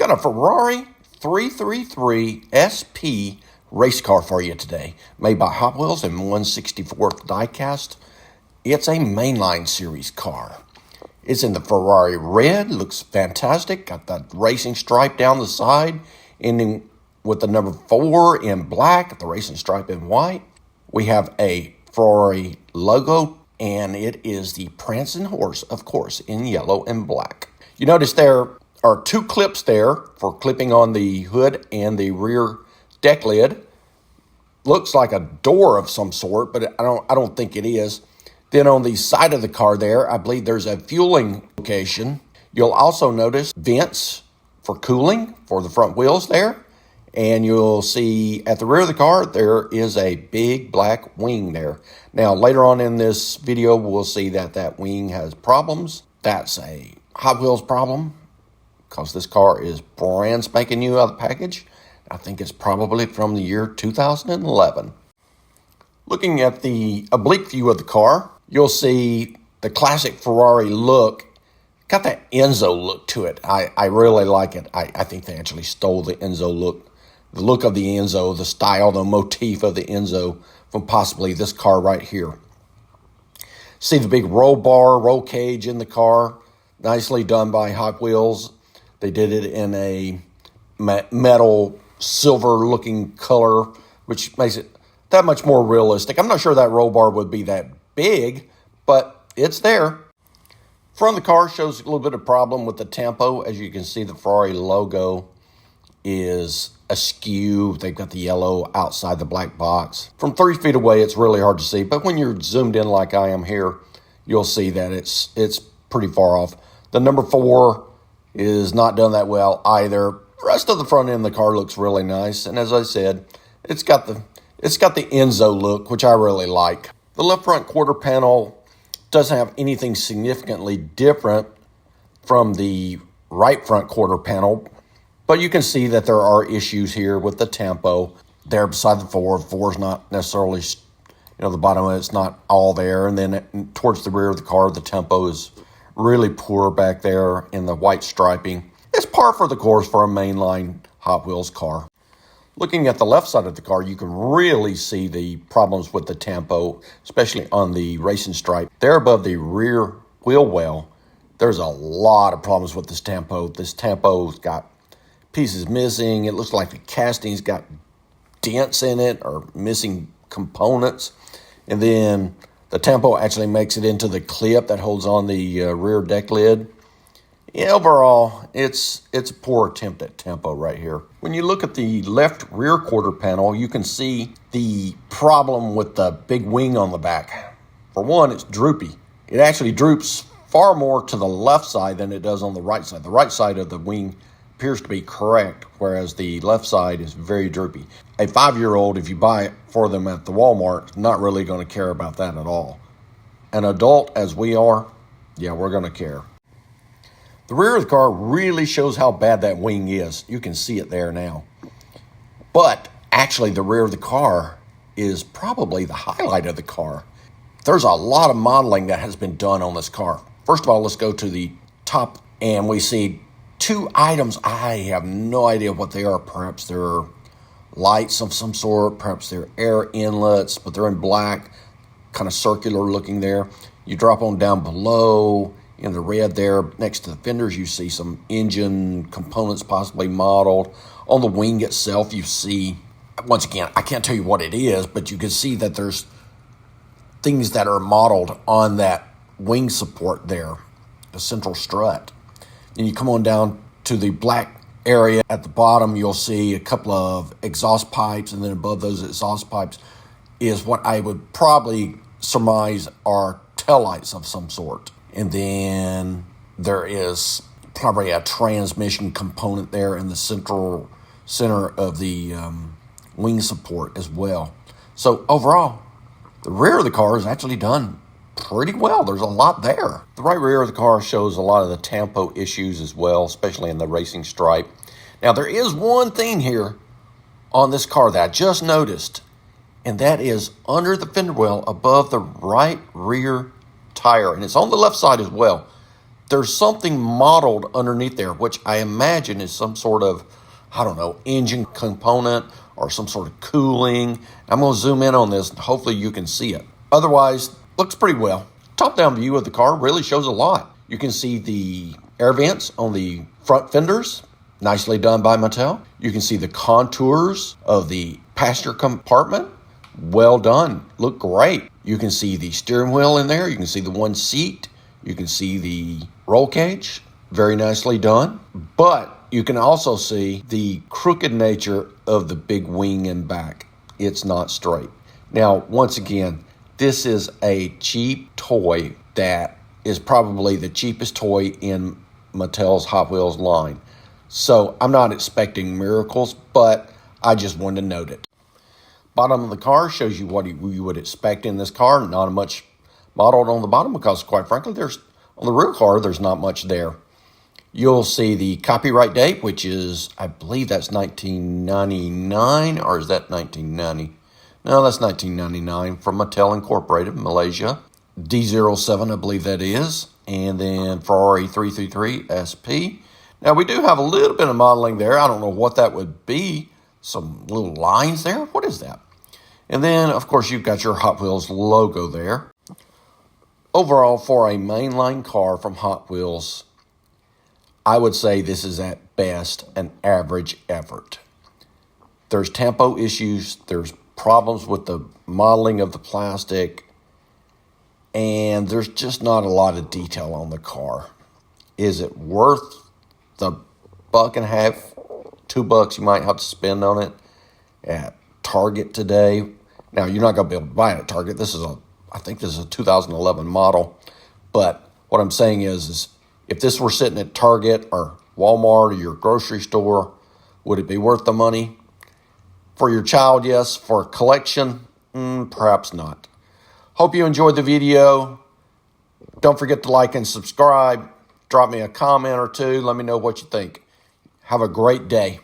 Got a Ferrari 333 SP race car for you today, made by Hot Wheels and 1/64th Diecast. It's a mainline series car. It's in the Ferrari red, looks fantastic. Got that racing stripe down the side, ending with the number 4 in black, the racing stripe in white. We have a Ferrari logo, and it is the prancing horse, of course, in yellow and black. You notice there are 2 clips there for clipping on the hood and the rear deck lid. Looks like a door of some sort, but I don't think it is. Then on the side of the car there, I believe there's a fueling location. You'll also notice vents for cooling for the front wheels there. And you'll see at the rear of the car, there is a big black wing there. Now, later on in this video, we'll see that that wing has problems. That's a Hot Wheels problem, because this car is brand spanking new out of the package. I think it's probably from the year 2011. Looking at the oblique view of the car, you'll see the classic Ferrari look. Got that Enzo look to it. I really like it. I think they actually stole the Enzo look. The look of the Enzo, the style, the motif of the Enzo from possibly this car right here. See the big roll bar, roll cage in the car. Nicely done by Hot Wheels. They did it in a metal silver looking color, which makes it that much more realistic. I'm not sure that roll bar would be that big, but it's there. Front of the car shows a little bit of problem with the tempo. As you can see, the Ferrari logo is askew. They've got the yellow outside the black box. From 3 feet away, it's really hard to see, but when you're zoomed in like I am here, you'll see that it's pretty far off. The number 4 is not done that well either. The rest of the front end of the car looks really nice, and as I said, it's got the Enzo look, which I really like. The left front quarter panel doesn't have anything significantly different from the right front quarter panel, but you can see that there are issues here with the tempo. There beside the 4, 4's not necessarily, the bottom of it's not all there, and then towards the rear of the car, the tempo is really poor back there in the white striping. It's par for the course for a mainline Hot Wheels car. Looking at the left side of the car, you can really see the problems with the tempo, especially on the racing stripe. There above the rear wheel well, there's a lot of problems with this tempo. This tempo's got pieces missing. It looks like the casting's got dents in it or missing components. And then the tempo actually makes it into the clip that holds on the rear deck lid. Yeah, overall, it's a poor attempt at tempo right here. When you look at the left rear quarter panel, you can see the problem with the big wing on the back. For one, it's droopy. It actually droops far more to the left side than it does on the right side. The right side of the wing appears to be correct, whereas the left side is very droopy. A 5-year-old, if you buy it for them at the Walmart, is not really going to care about that at all. An adult, as we are, yeah, we're going to care. The rear of the car really shows how bad that wing is. You can see it there now. But actually, the rear of the car is probably the highlight of the car. There's a lot of modeling that has been done on this car. First of all, let's go to the top, and we see 2 items. I have no idea what they are. Perhaps they're lights of some sort. Perhaps they're air inlets, but they're in black, kind of circular looking there. You drop on down below. In the red there, next to the fenders, you see some engine components possibly modeled. On the wing itself, you see, once again, I can't tell you what it is, but you can see that there's things that are modeled on that wing support there, the central strut. And you come on down to the black area at the bottom, you'll see a couple of exhaust pipes, and then above those exhaust pipes is what I would probably surmise are taillights of some sort. And then there is probably a transmission component there in the center of the wing support as well. So overall, the rear of the car is actually done pretty well. There's a lot there. The right rear of the car shows a lot of the tempo issues as well, especially in the racing stripe. Now, there is one thing here on this car that I just noticed, and that is under the fender well above the right rear tire, and it's on the left side as well. there's something modeled underneath there, which I imagine is some sort of, I don't know, engine component or some sort of cooling. I'm going to zoom in on this and hopefully you can see it. Otherwise, looks pretty well. Top-down view of the car really shows a lot. You can see the air vents on the front fenders, nicely done by Mattel. You can see the contours of the passenger compartment, well done, look great. You can see the steering wheel in there. You can see the one seat. You can see the roll cage, very nicely done. But you can also see the crooked nature of the big wing and back. It's not straight. Now, once again, this is a cheap toy that is probably the cheapest toy in Mattel's Hot Wheels line. So I'm not expecting miracles, but I just wanted to note it. Bottom of the car shows you what you would expect in this car. Not much modeled on the bottom because, quite frankly, on the rear car, there's not much there. You'll see the copyright date, which is, I believe that's 1999, or is that 1990? No, that's 1999 from Mattel Incorporated, Malaysia. D07, I believe that is. And then Ferrari 333 SP. Now, we do have a little bit of modeling there. I don't know what that would be. Some little lines there. What is that? And then, of course, you've got your Hot Wheels logo there. Overall, for a mainline car from Hot Wheels, I would say this is at best an average effort. There's tempo issues. There's problems with the modeling of the plastic. And there's just not a lot of detail on the car. Is it worth the $1.50, $2 you might have to spend on it at Target today? Now, you're not going to be able to buy it at Target. I think this is a 2011 model. But what I'm saying is if this were sitting at Target or Walmart or your grocery store, would it be worth the money? For your child, yes. For a collection, perhaps not. Hope you enjoyed the video. Don't forget to like and subscribe. Drop me a comment or two. Let me know what you think. Have a great day.